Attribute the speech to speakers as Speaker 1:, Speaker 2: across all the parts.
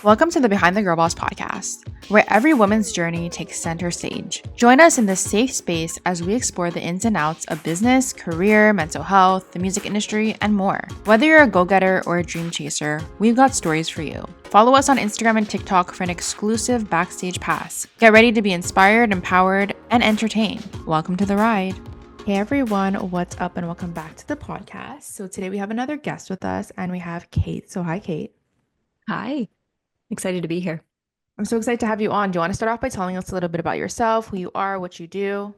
Speaker 1: Welcome to the Behind the Girl Boss podcast, where every woman's journey takes center stage. Join us in this safe space as we explore the ins and outs of business, career, mental health, the music industry, and more. Whether you're a go-getter or a dream chaser, we've got stories for you. Follow us on Instagram and TikTok for an exclusive backstage pass. Get ready to be inspired, empowered, and entertained. Welcome to the ride. Hey everyone, what's up and welcome back to the podcast. So today we have another guest with us and we have Kate. So hi Kate.
Speaker 2: Hi, excited to be here.
Speaker 1: I'm so excited to have you on. Do you want to start off by telling us a little bit about yourself, who you are, what you do?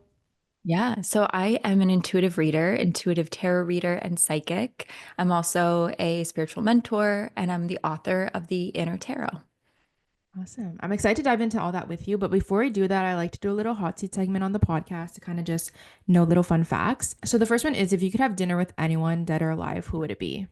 Speaker 2: Yeah, so I am an intuitive reader, intuitive tarot reader, and psychic. I'm also a spiritual mentor, and I'm the author of the Inner Tarot.
Speaker 1: Awesome. I'm excited to dive into all that with you. But before we do that, I like to do a little hot seat segment on the podcast to kind of just know little fun facts. So the first one is if you could have dinner with anyone, dead or alive, who would it be?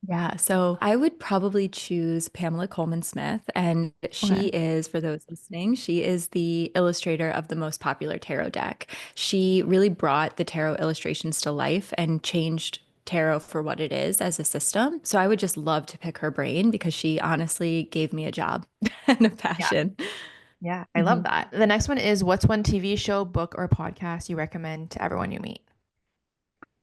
Speaker 2: Yeah, so I would probably choose Pamela Coleman Smith, and she
Speaker 1: Okay.
Speaker 2: is, for those listening, she is the illustrator of the most popular tarot deck. She really brought the tarot illustrations to life and changed tarot for what it is as a system. So I would just love to pick her brain because she honestly gave me a job and a
Speaker 1: Yeah.
Speaker 2: passion.
Speaker 1: Yeah, I love
Speaker 2: Mhm.
Speaker 1: that. The next one is what's one TV show, book, or podcast you recommend to everyone you meet?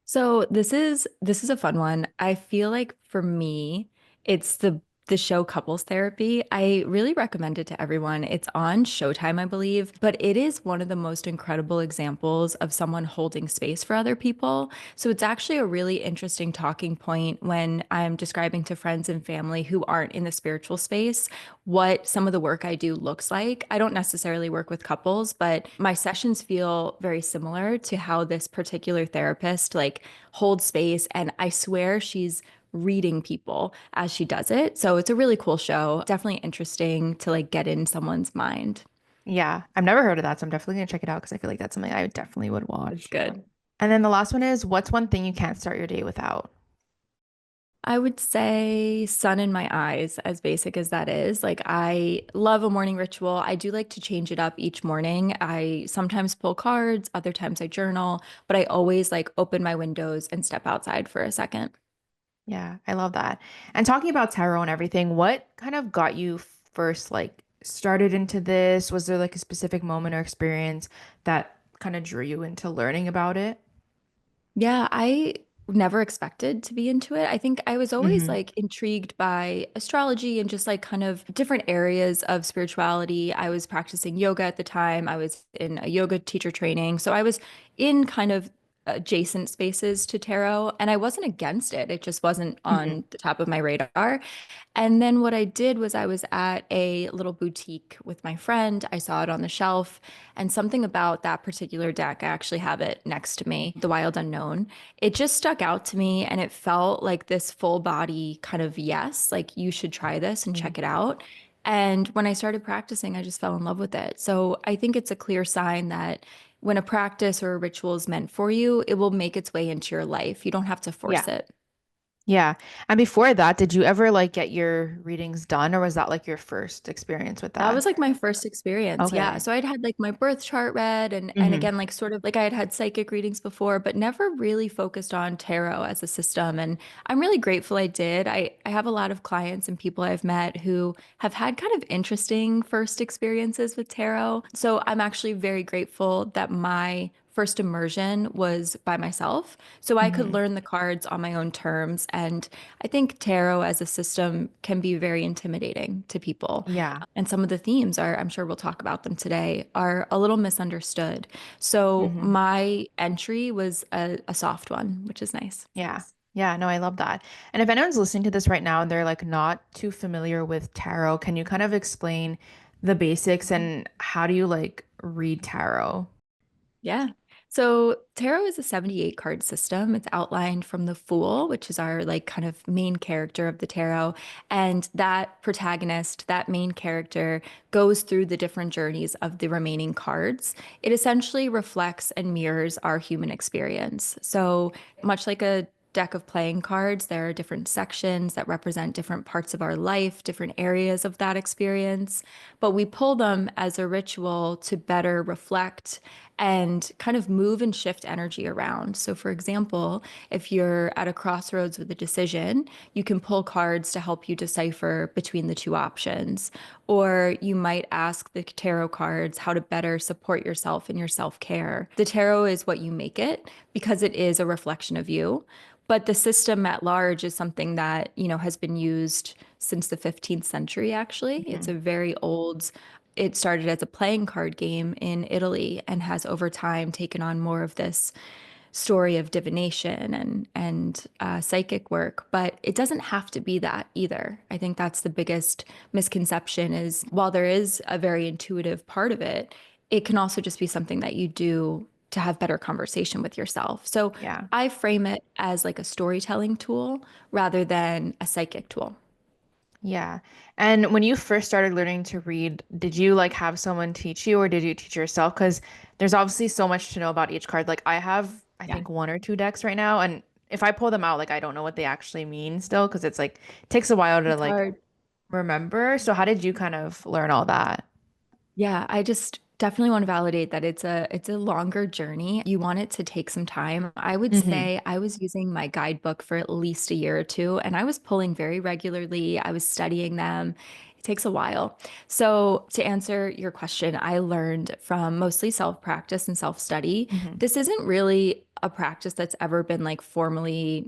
Speaker 2: So this is a fun one. I feel like for me, it's the show Couples Therapy. I really recommend it to everyone. It's on Showtime, I believe, but it is one of the most incredible examples of someone holding space for other people. So it's actually a really interesting talking point when I'm describing to friends and family who aren't in the spiritual space what some of the work I do looks like. I don't necessarily work with couples, but my sessions feel very similar to how this particular therapist holds space. And I swear she's reading people as she does it. So it's a really cool show. Definitely interesting to get in someone's mind.
Speaker 1: Yeah, I've never heard of that, so I'm definitely gonna check it out because I feel like that's something I definitely would
Speaker 2: It's
Speaker 1: watch.
Speaker 2: good.
Speaker 1: And then the last one is what's one thing you can't start your day without?
Speaker 2: I would say sun in my eyes, as basic as that is. Like, I love a morning ritual. I do like to change it up each morning. I sometimes pull cards, other times I journal, but I always open my windows and step outside for a second.
Speaker 1: Yeah, I love that. And talking about tarot and everything, what kind of got you first started into this? Was there like a specific moment or experience that kind of drew you into learning about it?
Speaker 2: Yeah, I never expected to be into it. I think I was always
Speaker 1: Hmm.
Speaker 2: intrigued by astrology and just kind of different areas of spirituality. I was practicing yoga at the time. I was in a yoga teacher training. So I was in kind of adjacent spaces to tarot and I wasn't against it. It just wasn't
Speaker 1: Hmm.
Speaker 2: on the top of my radar. And then what I did was I was at a little boutique with my friend. I saw it on the shelf, and something about that particular deck, I actually have it next to me, The Wild Unknown. It just stuck out to me, and it felt like this full body kind of yes, like you should try this and check it out. And when I started practicing, I just fell in love with it. So I think it's a clear sign that when a practice or a ritual is meant for you, it will make its way into your life. You don't have to force
Speaker 1: Yeah.
Speaker 2: it.
Speaker 1: Yeah. And before that, did you ever like get your readings done or was that like your first experience with
Speaker 2: That
Speaker 1: that?
Speaker 2: was my first experience. Yeah.
Speaker 1: Okay.
Speaker 2: So I'd had my birth chart read and
Speaker 1: Hmm.
Speaker 2: again sort of I had psychic readings before, but never really focused on tarot as a system. And I'm really grateful I did. I have a lot of clients and people I've met who have had kind of interesting first experiences with tarot. So I'm actually very grateful that my first immersion was by myself so I could
Speaker 1: Hmm.
Speaker 2: learn the cards on my own terms. And I think tarot as a system can be very intimidating to people.
Speaker 1: Yeah.
Speaker 2: And some of the themes are, I'm sure we'll talk about them today, are a little misunderstood. So
Speaker 1: Hmm.
Speaker 2: my entry was a soft one, which is nice.
Speaker 1: Yeah. Yeah, no, I love that. And if anyone's listening to this right now and they're like not too familiar with tarot, can you kind of explain the basics and how do you like read tarot?
Speaker 2: Yeah. So tarot is a 78 card system. It's outlined from the Fool, which is our kind of main character of the tarot. And that protagonist, that main character, goes through the different journeys of the remaining cards. It essentially reflects and mirrors our human experience. So much like a deck of playing cards, there are different sections that represent different parts of our life, different areas of that experience, but we pull them as a ritual to better reflect and kind of move and shift energy around. So, for example, if you're at a crossroads with a decision, you can pull cards to help you decipher between the two options. Or you might ask the tarot cards how to better support yourself in your self-care. The tarot is what you make it because it is a reflection of you. But the system at large is something that, has been used since the 15th century, actually. It's a
Speaker 1: Mhm.
Speaker 2: very old, it started as a playing card game in Italy and has over time taken on more of this story of divination and psychic work, but it doesn't have to be that either. I think that's the biggest misconception is while there is a very intuitive part of it, it can also just be something that you do to have better conversation with yourself. So
Speaker 1: Yeah.
Speaker 2: I frame it as like a storytelling tool rather than a psychic tool.
Speaker 1: Yeah. And when you first started learning to read, did you like have someone teach you or did you teach yourself? Because there's obviously so much to know about each card. Like I have, I
Speaker 2: Yeah.
Speaker 1: think one or two decks right now, and if I pull them out, like I don't know what they actually mean still, because it's like takes a while to
Speaker 2: It's
Speaker 1: like
Speaker 2: hard.
Speaker 1: remember. So how did you kind of learn all that?
Speaker 2: Yeah, I just definitely want to validate that it's a longer journey. You want it to take some time. I would
Speaker 1: Hmm.
Speaker 2: say I was using my guidebook for at least a year or two, and I was pulling very regularly. I was studying them. It takes a while. So, to answer your question, I learned from mostly self-practice and self-study.
Speaker 1: Hmm.
Speaker 2: This isn't really a practice that's ever been like formally,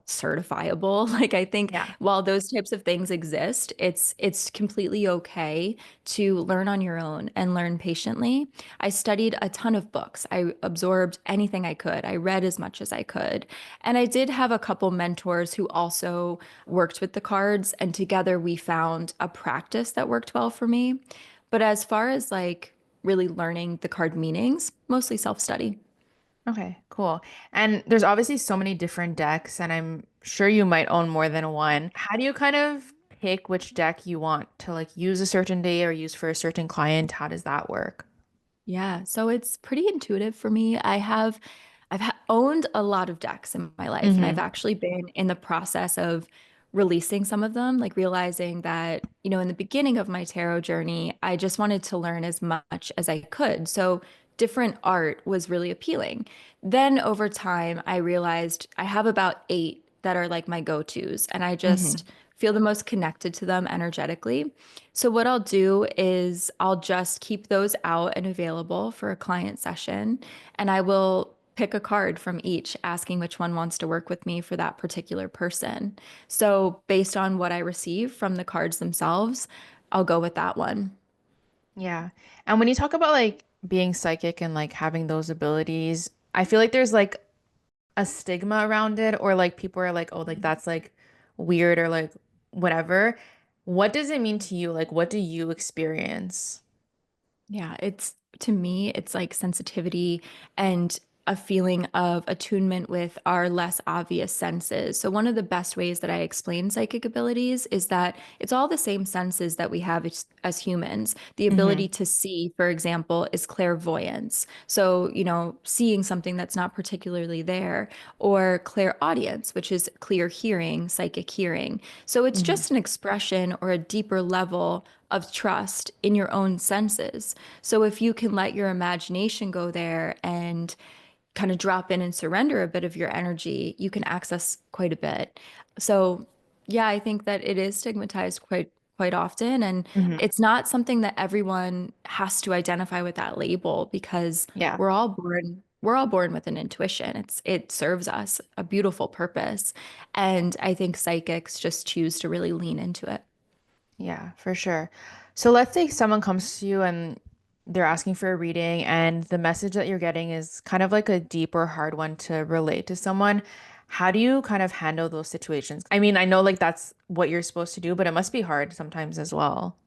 Speaker 2: certifiable. Like I think
Speaker 1: Yeah.
Speaker 2: while those types of things exist, it's completely okay to learn on your own and learn patiently. I studied a ton of books. I absorbed anything I could. I read as much as I could. And I did have a couple mentors who also worked with the cards, and together we found a practice that worked well for me. But as far as like really learning the card meanings, mostly self-study.
Speaker 1: Okay, cool. And there's obviously so many different decks, and I'm sure you might own more than one. How do you kind of pick which deck you want to like use a certain day or use for a certain client? How does that work?
Speaker 2: Yeah, so it's pretty intuitive for me. I've owned a lot of decks in my life, and I've
Speaker 1: Hmm.
Speaker 2: actually been in the process of releasing some of them, like realizing that, in the beginning of my tarot journey, I just wanted to learn as much as I could. So different art was really appealing. Then over time, I realized I have about eight that are like my go-tos, and I just
Speaker 1: Hmm.
Speaker 2: feel the most connected to them energetically. So what I'll do is I'll just keep those out and available for a client session, and I will pick a card from each, asking which one wants to work with me for that particular person. So based on what I receive from the cards themselves, I'll go with that one.
Speaker 1: Yeah. And when you talk about like being psychic and like having those abilities, I feel like there's like a stigma around it, or like people are like, oh, like that's like weird or like whatever. What does it mean to you? Like, what do you experience?
Speaker 2: Yeah, it's to me, it's like sensitivity and a feeling of attunement with our less obvious senses. So, one of the best ways that I explain psychic abilities is that it's all the same senses that we have as humans. The ability
Speaker 1: Hmm.
Speaker 2: to see, for example, is clairvoyance. So, seeing something that's not particularly there, or clairaudience, which is clear hearing, psychic hearing. So, it's
Speaker 1: Hmm.
Speaker 2: just an expression or a deeper level of trust in your own senses. So if you can let your imagination go there and kind of drop in and surrender a bit of your energy, you can access quite a bit. So yeah, I think that it is stigmatized quite often, and
Speaker 1: Hmm.
Speaker 2: it's not something that everyone has to identify with that label because
Speaker 1: Yeah.
Speaker 2: we're all born with an intuition. It serves us a beautiful purpose. And I think psychics just choose to really lean into it.
Speaker 1: Yeah, for sure. So let's say someone comes to you and they're asking for a reading, and the message that you're getting is kind of like a deep or hard one to relate to someone. How do you kind of handle those situations? I mean, I know like that's what you're supposed to do, but it must be hard sometimes as well.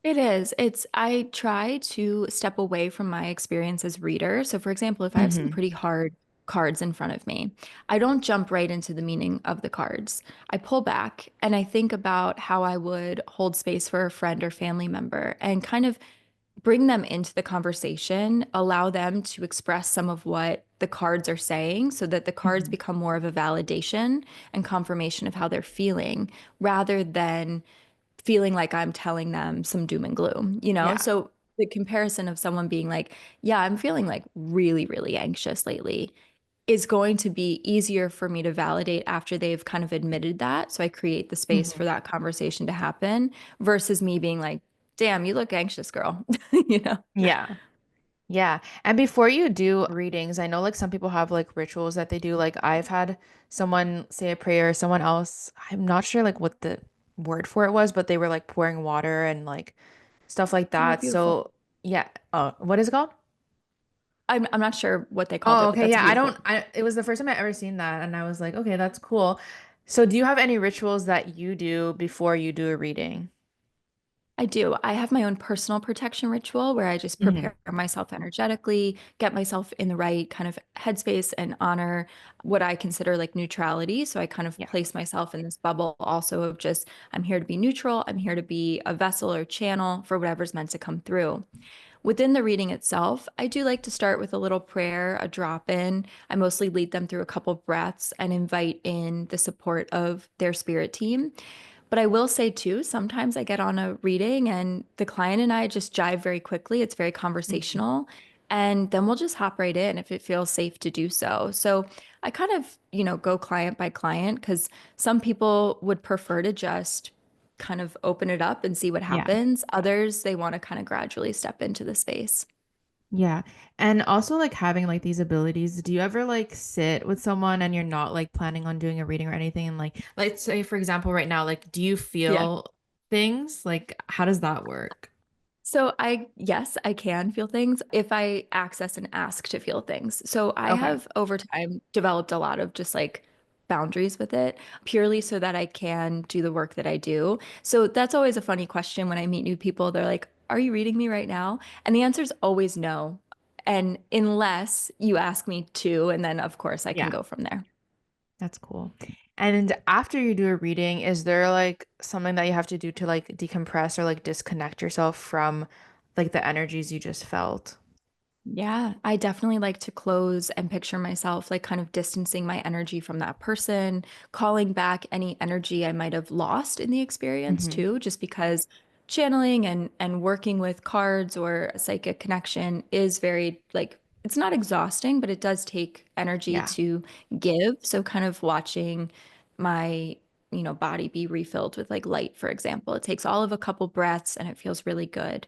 Speaker 2: It is. I try to step away from my experience as reader. So, for example, if I have some
Speaker 1: Hmm.
Speaker 2: pretty hard cards in front of me, I don't jump right into the meaning of the cards. I pull back and I think about how I would hold space for a friend or family member and kind of bring them into the conversation, allow them to express some of what the cards are saying so that the cards
Speaker 1: Hmm.
Speaker 2: become more of a validation and confirmation of how they're feeling rather than feeling like I'm telling them some doom and gloom.
Speaker 1: Yeah.
Speaker 2: So the comparison of someone being like, yeah, I'm feeling like really, really anxious lately is going to be easier for me to validate after they've kind of admitted that. So I create the space
Speaker 1: Mhm.
Speaker 2: for that conversation to happen versus me being like, damn, you look anxious, girl. You know?
Speaker 1: Yeah. Yeah. And before you do readings, I know like some people have like rituals that they do. Like I've had someone say a prayer, someone else, I'm not sure like what the word for it was, but they were like pouring water and like stuff like
Speaker 2: Oh,
Speaker 1: that.
Speaker 2: beautiful.
Speaker 1: So yeah. What is it called?
Speaker 2: I'm not sure what they called
Speaker 1: Oh,
Speaker 2: it, but
Speaker 1: okay.
Speaker 2: that's
Speaker 1: Yeah.
Speaker 2: beautiful.
Speaker 1: It was the first time I ever seen that. And I was like, okay, that's cool. So do you have any rituals that you do before you do a reading?
Speaker 2: I do. I have my own personal protection ritual where I just
Speaker 1: Hmm.
Speaker 2: prepare myself energetically, get myself in the right kind of headspace and honor what I consider like neutrality. So I kind of
Speaker 1: Yeah.
Speaker 2: place myself in this bubble also of just, I'm here to be neutral. I'm here to be a vessel or channel for whatever's meant to come through. Within the reading itself, I do like to start with a little prayer, a drop in. I mostly lead them through a couple breaths and invite in the support of their spirit team. But I will say too, sometimes I get on a reading and the client and I just jive very quickly. It's very
Speaker 1: Mhm.
Speaker 2: conversational. And then we'll just hop right in if it feels safe to do so. So I kind of, go client by client because some people would prefer to just kind of open it up and see what
Speaker 1: Yeah.
Speaker 2: happens. Others, they want to kind of gradually step into the space.
Speaker 1: Yeah. And also like having like these abilities, do you ever like sit with someone and you're not like planning on doing a reading or anything and like let's say for example right now, like do you
Speaker 2: Yeah.
Speaker 1: feel things? Like how does that work?
Speaker 2: So yes, I can feel things if I access and ask to feel things. So I
Speaker 1: Okay.
Speaker 2: have over time developed a lot of just like boundaries with it purely so that I can do the work that I do. So that's always a funny question when I meet new people. They're like, "Are you reading me right now?" And the answer is always no. And unless you ask me to, and then of course I can
Speaker 1: Yeah,
Speaker 2: go from there.
Speaker 1: that's cool. And after you do a reading, is there like something that you have to do to like decompress or like disconnect yourself from like the energies you just felt?
Speaker 2: Yeah, I definitely like to close and picture myself like kind of distancing my energy from that person, calling back any energy I might have lost in the experience
Speaker 1: Hmm.
Speaker 2: too, just because channeling and working with cards or a psychic connection is very like it's not exhausting, but it does take energy
Speaker 1: Yeah.
Speaker 2: to give. So kind of watching my body be refilled with like light, for example. It takes all of a couple breaths and it feels really good.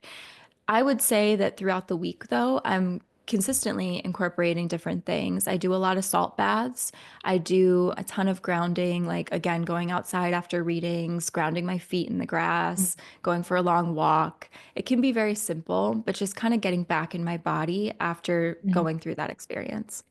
Speaker 2: I would say that throughout the week, though, I'm consistently incorporating different things. I do a lot of salt baths. I do a ton of grounding, like again, going outside after readings, grounding my feet in the grass, going for a long walk. It can be very simple, but just kind of getting back in my body after
Speaker 1: Mhm.
Speaker 2: going through that experience.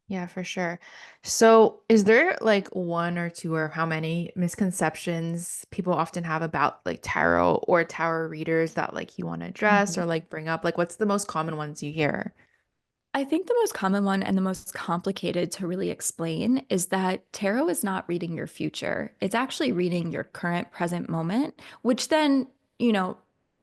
Speaker 1: Yeah, for sure. So, is there like one or two or how many misconceptions people often have about like tarot or tarot readers that like you want to address or like bring up? Like, what's the most common ones you hear?
Speaker 2: I think the most common one and the most complicated to really explain is that tarot is not reading your future. It's actually reading your current present moment, which then,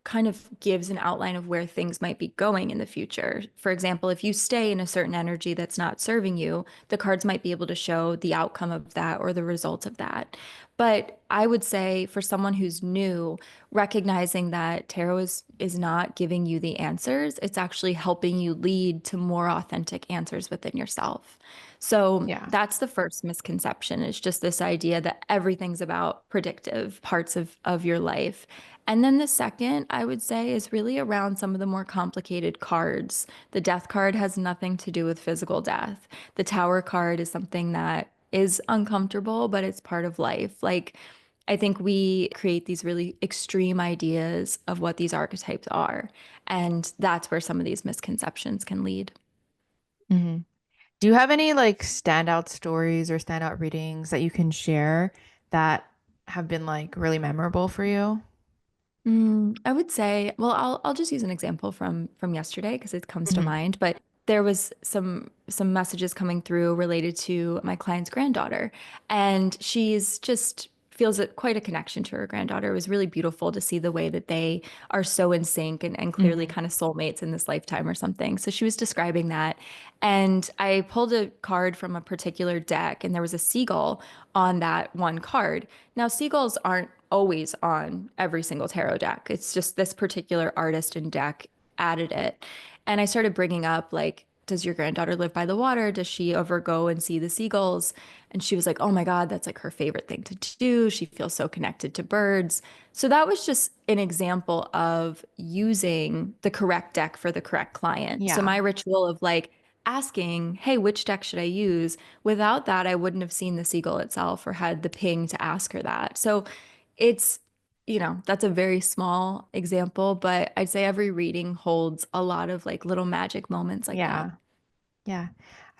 Speaker 2: kind of gives an outline of where things might be going in the future. For example, if you stay in a certain energy that's not serving you, the cards might be able to show the outcome of that or the result of that. But I would say for someone who's new, recognizing that tarot is not giving you the answers, it's actually helping you lead to more authentic answers within yourself. So
Speaker 1: Yeah.
Speaker 2: that's the first misconception is just this idea that everything's about predictive parts of your life. And then the second, I would say, is really around some of the more complicated cards. The death card has nothing to do with physical death. The tower card is something that is uncomfortable, but it's part of life. Like, I think we create these really extreme ideas of what these archetypes are. And that's where some of these misconceptions can lead.
Speaker 1: Hmm. Do you have any like standout stories or standout readings that you can share that have been like really memorable for you?
Speaker 2: I would say, well, I'll just use an example from yesterday because it comes to
Speaker 1: Hmm.
Speaker 2: mind, but there was some messages coming through related to my client's granddaughter, and she's just feels quite a connection to her granddaughter. It was really beautiful to see the way that they are so in sync and clearly
Speaker 1: Hmm.
Speaker 2: kind of soulmates in this lifetime or something. So she was describing that, and I pulled a card from a particular deck, and there was a seagull on that one card. Now, seagulls aren't always on every single tarot deck. It's just this particular artist and deck added it. And I started bringing up like, does your granddaughter live by the water? Does she ever go and see the seagulls? And she was like, oh my God, that's like her favorite thing to do. She feels so connected to birds. So that was just an example of using the correct deck for the correct client. So
Speaker 1: Yeah.
Speaker 2: my ritual of like asking, hey, which deck should I use? Without that, I wouldn't have seen the seagull itself or had the ping to ask her that. So it's, that's a very small example, but I'd say every reading holds a lot of like little magic moments like that.
Speaker 1: Yeah. Yeah.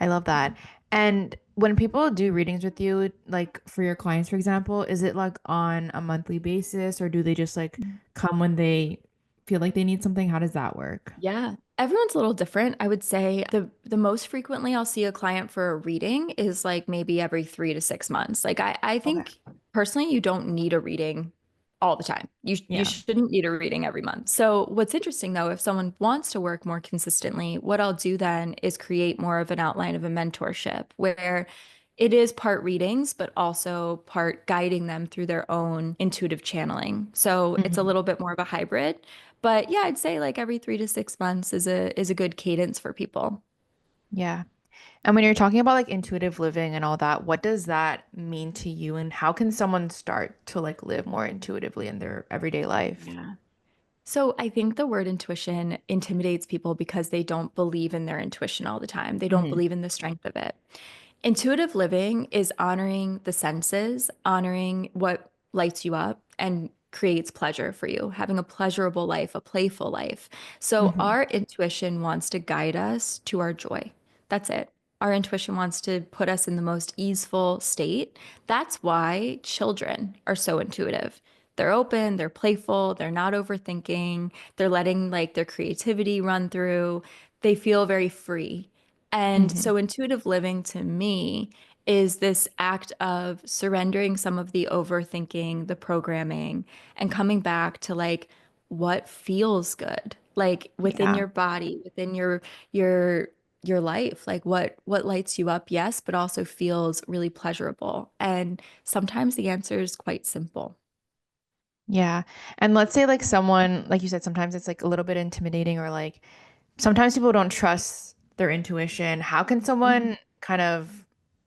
Speaker 1: I love that. And when people do readings with you, like for your clients, for example, is it like on a monthly basis or do they just like come when they feel like they need something? How does that work?
Speaker 2: Yeah. Everyone's a little different. I would say the most frequently I'll see a client for a reading is like maybe every 3 to 6 months. Like I
Speaker 1: Okay.
Speaker 2: think personally you don't need a reading all the time. You
Speaker 1: Yeah.
Speaker 2: shouldn't need a reading every month. So what's interesting though, if someone wants to work more consistently, what I'll do then is create more of an outline of a mentorship where it is part readings, but also part guiding them through their own intuitive channeling. So it's a
Speaker 1: Mhm.
Speaker 2: little bit more of a hybrid. But yeah, I'd say like every 3 to 6 months is a good cadence for people.
Speaker 1: Yeah. And when you're talking about like intuitive living and all that, what does that mean to you and how can someone start to like live more intuitively in their everyday life?
Speaker 2: Yeah. So I think the word intuition intimidates people because they don't believe in their intuition all the time. They don't
Speaker 1: Hmm.
Speaker 2: believe in the strength of it. Intuitive living is honoring the senses, honoring what lights you up and creates pleasure for you, having a pleasurable life, a playful life. So
Speaker 1: Hmm.
Speaker 2: our intuition wants to guide us to our joy. That's it. Our intuition wants to put us in the most easeful state. That's why children are so intuitive. They're open, they're playful, they're not overthinking, they're letting like their creativity run through. They feel very free. And
Speaker 1: Hmm.
Speaker 2: so intuitive living to me is this act of surrendering some of the overthinking, the programming, and coming back to like what feels good, like within
Speaker 1: Yeah.
Speaker 2: your body, within your your life, like what lights you up, yes, but also feels really pleasurable. And sometimes the answer is quite simple.
Speaker 1: Yeah. And let's say like someone, like you said, sometimes it's like a little bit intimidating or like sometimes people don't trust their intuition. How can
Speaker 2: Mhm.
Speaker 1: someone kind of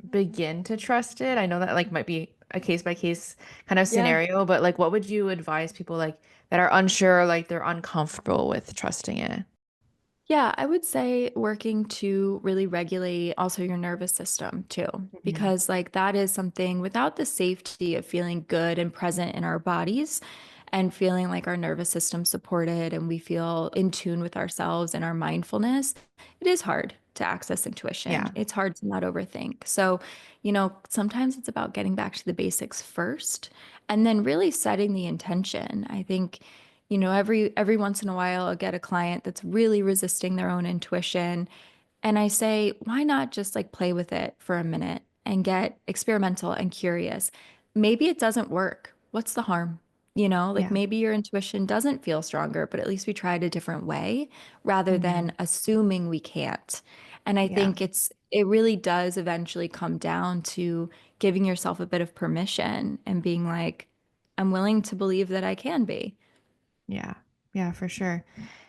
Speaker 1: begin to trust it? I know that like might be a case by case kind of
Speaker 2: Yeah.
Speaker 1: scenario, but like what would you advise people like that are unsure, like they're uncomfortable with trusting it?
Speaker 2: Yeah, I would say working to really regulate also your nervous system too,
Speaker 1: Mhm.
Speaker 2: because like that is something without the safety of feeling good and present in our bodies and feeling like our nervous system supported and we feel in tune with ourselves and our mindfulness, it is hard to access intuition.
Speaker 1: Yeah.
Speaker 2: It's hard to not overthink. So, sometimes it's about getting back to the basics first and then really setting the intention. I think every once in a while I'll get a client that's really resisting their own intuition. And I say, why not just like play with it for a minute and get experimental and curious? Maybe it doesn't work. What's the harm? Like
Speaker 1: Yeah.
Speaker 2: maybe your intuition doesn't feel stronger, but at least we tried a different way rather
Speaker 1: Hmm.
Speaker 2: than assuming we can't. And I
Speaker 1: Yeah.
Speaker 2: think it really does eventually come down to giving yourself a bit of permission and being like, I'm willing to believe that I can be.
Speaker 1: Yeah. Yeah, for sure.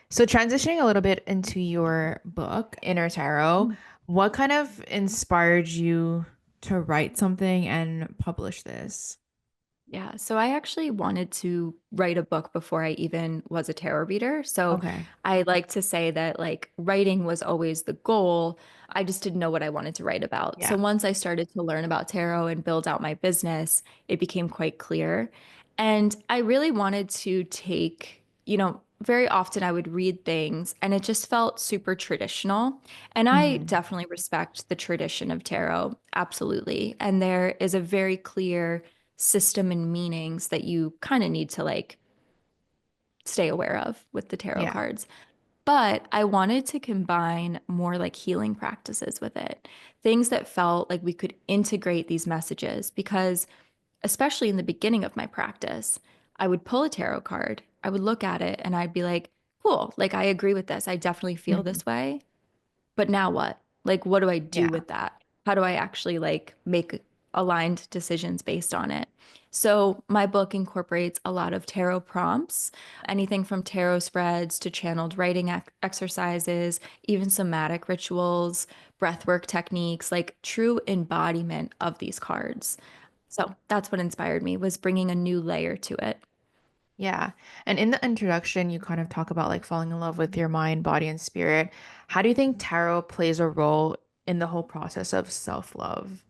Speaker 1: So transitioning a little bit into your book, Inner Tarot, what kind of inspired you to write something and publish this?
Speaker 2: Yeah, so I actually wanted to write a book before I even was a tarot reader. So
Speaker 1: Okay.
Speaker 2: I like to say that like writing was always the goal. I just didn't know what I wanted to write about. So
Speaker 1: Yeah.
Speaker 2: once I started to learn about tarot and build out my business, it became quite clear. And I really wanted to take, very often I would read things and it just felt super traditional. And I
Speaker 1: Hmm.
Speaker 2: definitely respect the tradition of tarot, absolutely. And there is a very clear system and meanings that you kind of need to like stay aware of with the tarot
Speaker 1: Yeah.
Speaker 2: cards. But I wanted to combine more like healing practices with it, things that felt like we could integrate these messages because, especially in the beginning of my practice, I would pull a tarot card, I would look at it, and I'd be like, cool, like I agree with this. I definitely feel
Speaker 1: Hmm.
Speaker 2: this way. But now what? Like, what do I do
Speaker 1: Yeah.
Speaker 2: with that? How do I actually like make aligned decisions based on it. So my book incorporates a lot of tarot prompts, anything from tarot spreads to channeled writing exercises, even somatic rituals, breathwork techniques, like true embodiment of these cards. So that's what inspired me was bringing a new layer to it.
Speaker 1: Yeah. And in the introduction, you kind of talk about like falling in love with your mind, body, and spirit. How do you think tarot plays a role in the whole process of self-love?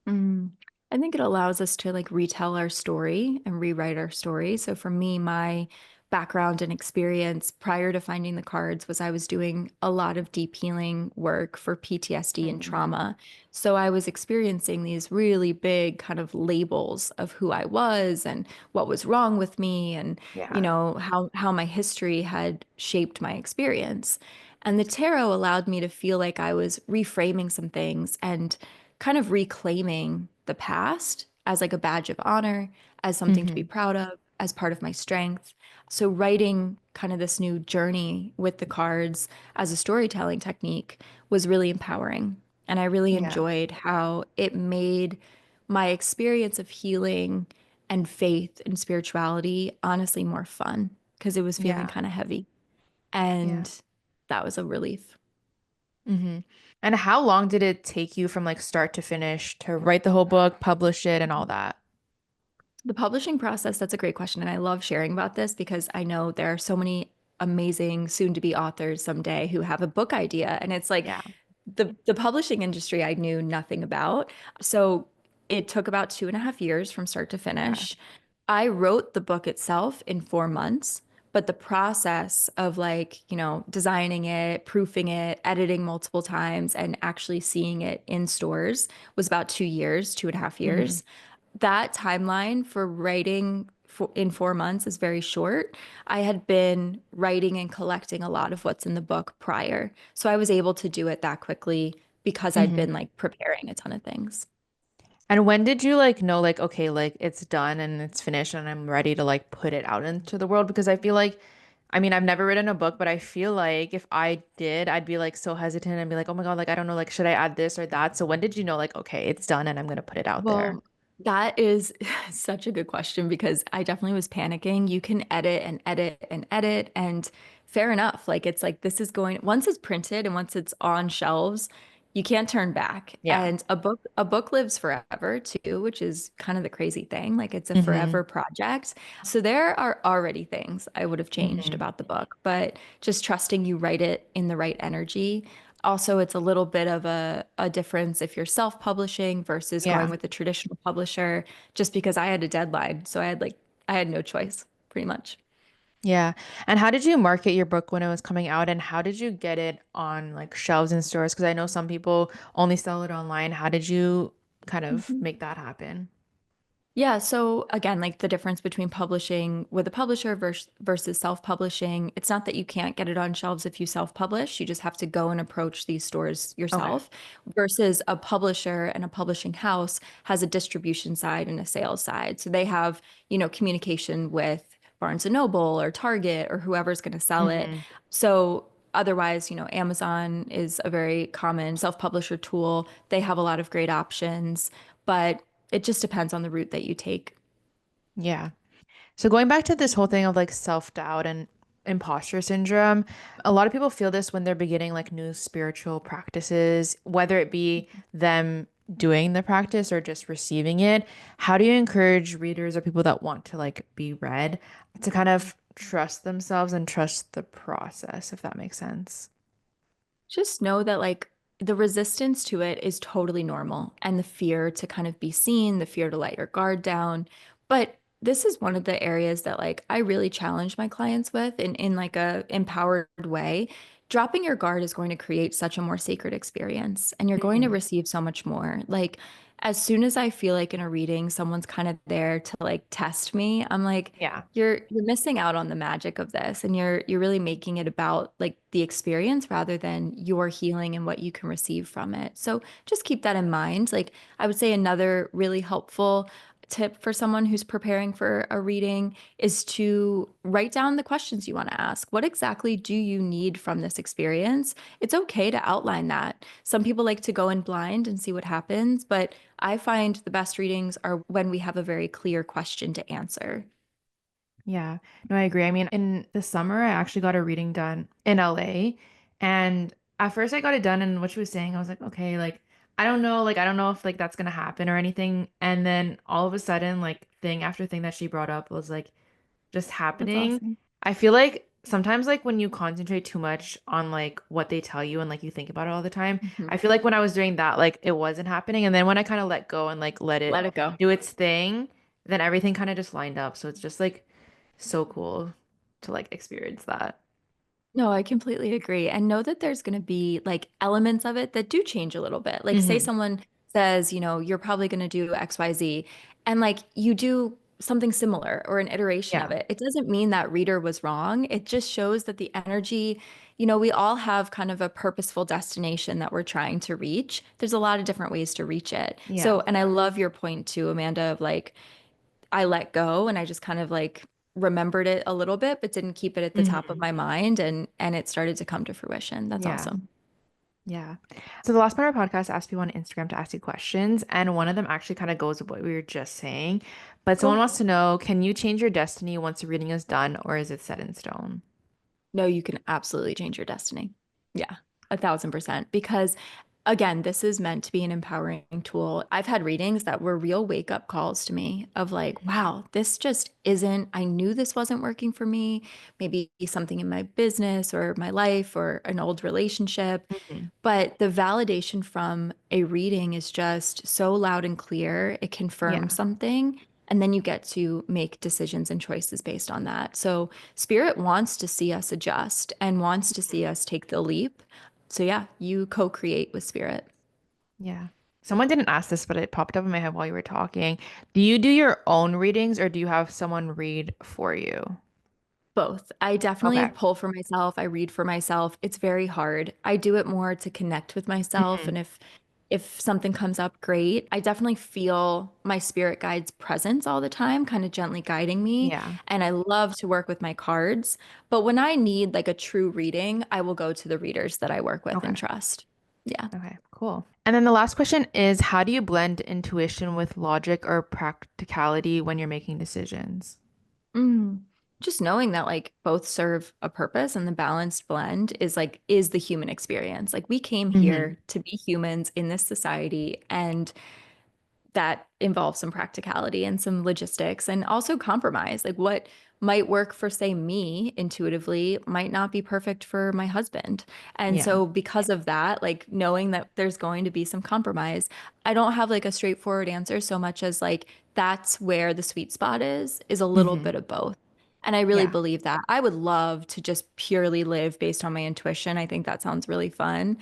Speaker 2: Mm. I think it allows us to like retell our story and rewrite our story. So for me, my background and experience prior to finding the cards was I was doing a lot of deep healing work for PTSD and
Speaker 1: Mm.
Speaker 2: trauma. So I was experiencing these really big kind of labels of who I was and what was wrong with me and
Speaker 1: Yeah.
Speaker 2: how my history had shaped my experience. And the tarot allowed me to feel like I was reframing some things and kind of reclaiming the past as like a badge of honor, as something to be
Speaker 1: Hmm.
Speaker 2: proud of, as part of my strength. So writing kind of this new journey with the cards as a storytelling technique was really empowering. And I really
Speaker 1: Yeah.
Speaker 2: enjoyed how it made my experience of healing and faith and spirituality honestly more fun because it was feeling
Speaker 1: Yeah.
Speaker 2: kind of heavy.
Speaker 1: Yeah.
Speaker 2: And that was a relief.
Speaker 1: Hmm. And how long did it take you from like start to finish to write the whole book, publish it, and all that?
Speaker 2: The publishing process, that's a great question. And I love sharing about this because I know there are so many amazing soon-to-be authors someday who have a book idea. And it's like
Speaker 1: Yeah.
Speaker 2: the publishing industry I knew nothing about. So it took about 2.5 years from start to
Speaker 1: Okay.
Speaker 2: finish. I wrote the book itself in 4 months, but the process of like, designing it, proofing it, editing multiple times, and actually seeing it in stores was about 2 years, 2.5 years.
Speaker 1: Hmm.
Speaker 2: That timeline for writing in 4 months is very short. I had been writing and collecting a lot of what's in the book prior. So I was able to do it that quickly because I'd
Speaker 1: Hmm.
Speaker 2: been like preparing a ton of things.
Speaker 1: And when did you like know like okay, like it's done and it's finished and I'm ready to like put it out into the world? Because I feel like I mean, I've never written a book, but I feel like if I did, I'd be like so hesitant and be like, "Oh my God, like I don't know, like should I add this or that?" So when did you know like okay, it's done and I'm gonna put it out there?
Speaker 2: Well, that is such a good question because I definitely was panicking. You can edit and edit and edit, and fair enough. Like it's like this is going once it's printed and once it's on shelves, you can't turn back.
Speaker 1: Yeah.
Speaker 2: And a book lives forever too, which is kind of the crazy thing. Like it's a
Speaker 1: Hmm.
Speaker 2: forever project. So there are already things I would have changed
Speaker 1: Hmm.
Speaker 2: about the book, but just trusting you write it in the right energy. Also, it's a little bit of a difference if you're self-publishing versus going
Speaker 1: Yeah.
Speaker 2: with a traditional publisher, just because I had a deadline. So I had no choice, pretty much.
Speaker 1: Yeah. And how did you market your book when it was coming out and how did you get it on like shelves in stores? Because I know some people only sell it online. How did you kind of
Speaker 2: Mhm.
Speaker 1: make that happen?
Speaker 2: Yeah, so again, like the difference between publishing with a publisher versus self-publishing, it's not that you can't get it on shelves if you self-publish. You just have to go and approach these stores
Speaker 1: Okay.
Speaker 2: yourself versus a publisher and a publishing house has a distribution side and a sales side. So they have, communication with Barnes and Noble or Target or whoever's going to sell it.
Speaker 1: Hmm.
Speaker 2: So otherwise, Amazon is a very common self-publisher tool. They have a lot of great options, but it just depends on the route that you take.
Speaker 1: Yeah. So going back to this whole thing of like self-doubt and imposter syndrome, a lot of people feel this when they're beginning like new spiritual practices, whether it be them doing the practice or just receiving it. How do you encourage readers or people that want to like be read to kind of trust themselves and trust the process, if that makes sense?
Speaker 2: Just know that like the resistance to it is totally normal and the fear to kind of be seen, the fear to let your guard down. But this is one of the areas that like I really challenge my clients with in like a empowered way. Dropping your guard is going to create such a more sacred experience and you're going to
Speaker 1: Hmm.
Speaker 2: receive so much more. Like as soon as I feel like in a reading someone's kind of there to like test me, I'm like
Speaker 1: Yeah.
Speaker 2: you're missing out on the magic of this and you're really making it about like the experience rather than your healing and what you can receive from it. So just keep that in mind. Like I would say another really helpful tip for someone who's preparing for a reading is to write down the questions you want to ask. What exactly do you need from this experience? It's okay to outline that. Some people like to go in blind and see what happens, but I find the best readings are when we have a very clear question to answer.
Speaker 1: Yeah, no, I agree. I mean, in the summer, I actually got a reading done in LA. And at first I got it done and what she was saying, I was like, okay, like I don't know if like that's gonna happen or anything. And then all of a sudden, like thing after thing that she brought up was like just
Speaker 2: That's
Speaker 1: happening.
Speaker 2: awesome.
Speaker 1: I feel like sometimes like when you concentrate too much on like what they tell you and like you think about it all the time,
Speaker 2: Mhm.
Speaker 1: I feel like when I was doing that, like it wasn't happening. And then when I kind of let go and like let it
Speaker 2: Let it go.
Speaker 1: do its thing, then everything kind of just lined up. So it's just like so cool to like experience that.
Speaker 2: No, I completely agree. And know that there's going to be like elements of it that do change a little bit. Like, say
Speaker 1: Hmm.
Speaker 2: someone says, you're probably going to do XYZ, and like you do something similar or an iteration of
Speaker 1: Yeah.
Speaker 2: it. It doesn't mean that reader was wrong. It just shows that the energy, we all have kind of a purposeful destination that we're trying to reach. There's a lot of different ways to reach it.
Speaker 1: Yeah.
Speaker 2: So, and I love your point too, Amanda, of like, I let go and I just kind of like remembered it a little bit, but didn't keep it at the top of
Speaker 1: Hmm.
Speaker 2: my mind and it started to come to fruition. That's
Speaker 1: Yeah.
Speaker 2: awesome.
Speaker 1: Yeah. So the last part of our podcast asked people on Instagram to ask you questions, and one of them actually kind of goes with what we were just saying. But someone
Speaker 2: Cool.
Speaker 1: wants to know, can you change your destiny once the reading is done, or is it set in stone?
Speaker 2: No, you can absolutely change your destiny. Yeah, 1,000%. Because again, this is meant to be an empowering tool. I've had readings that were real wake up calls to me of like, wow, this just isn't, I knew this wasn't working for me. Maybe something in my business or my life or an old relationship.
Speaker 1: Mhm.
Speaker 2: But the validation from a reading is just so loud and clear. It confirms
Speaker 1: Yeah.
Speaker 2: something. And then you get to make decisions and choices based on that. So, Spirit wants to see us adjust and wants to see us take the leap. So, yeah, you co create with Spirit.
Speaker 1: Yeah. Someone didn't ask this, but it popped up in my head while you were talking. Do you do your own readings or do you have someone read for you?
Speaker 2: Both. I definitely
Speaker 1: Okay.
Speaker 2: pull for myself. I read for myself. It's very hard. I do it more to connect with myself.
Speaker 1: Mhm.
Speaker 2: And if something comes up, great. I definitely feel my spirit guide's presence all the time, kind of gently guiding me.
Speaker 1: Yeah.
Speaker 2: And I love to work with my cards. But when I need like a true reading, I will go to the readers that I work with and
Speaker 1: Okay.
Speaker 2: trust. Yeah.
Speaker 1: Okay, cool. And then the last question is, how do you blend intuition with logic or practicality when you're making decisions?
Speaker 2: Mm. Just knowing that like both serve a purpose and the balanced blend is the human experience. Like we came
Speaker 1: Hmm.
Speaker 2: here to be humans in this society and that involves some practicality and some logistics and also compromise. Like what might work for, say, me intuitively might not be perfect for my husband. And
Speaker 1: Yeah.
Speaker 2: so, because of that, like knowing that there's going to be some compromise, I don't have like a straightforward answer so much as like that's where the sweet spot is a little
Speaker 1: Hmm.
Speaker 2: bit of both. And I really
Speaker 1: Yeah.
Speaker 2: believe that. I would love to just purely live based on my intuition. I think that sounds really fun.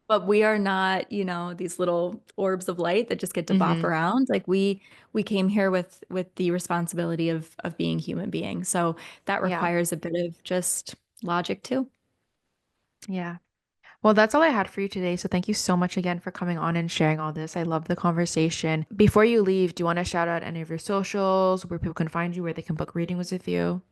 Speaker 2: But we are not, these little orbs of light that just get to bop
Speaker 1: Hmm.
Speaker 2: around. Like we came here with the responsibility of being human beings. So that
Speaker 1: Yeah.
Speaker 2: requires a bit of just logic too.
Speaker 1: Yeah. Well, that's all I had for you today. So thank you so much again for coming on and sharing all this. I love the conversation. Before you leave, do you want to shout out any of your socials, where people can find you, where they can book readings with you?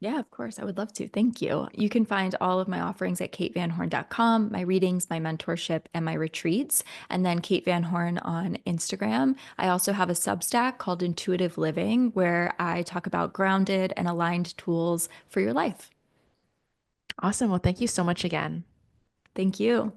Speaker 2: Yeah, of course. I would love to. Thank you. You can find all of my offerings at katevanhorn.com, my readings, my mentorship, and my retreats. And then Kate Van Horn on Instagram. I also have a Substack called Intuitive Living, where I talk about grounded and aligned tools for your life.
Speaker 1: Awesome. Well, thank you so much again.
Speaker 2: Thank you.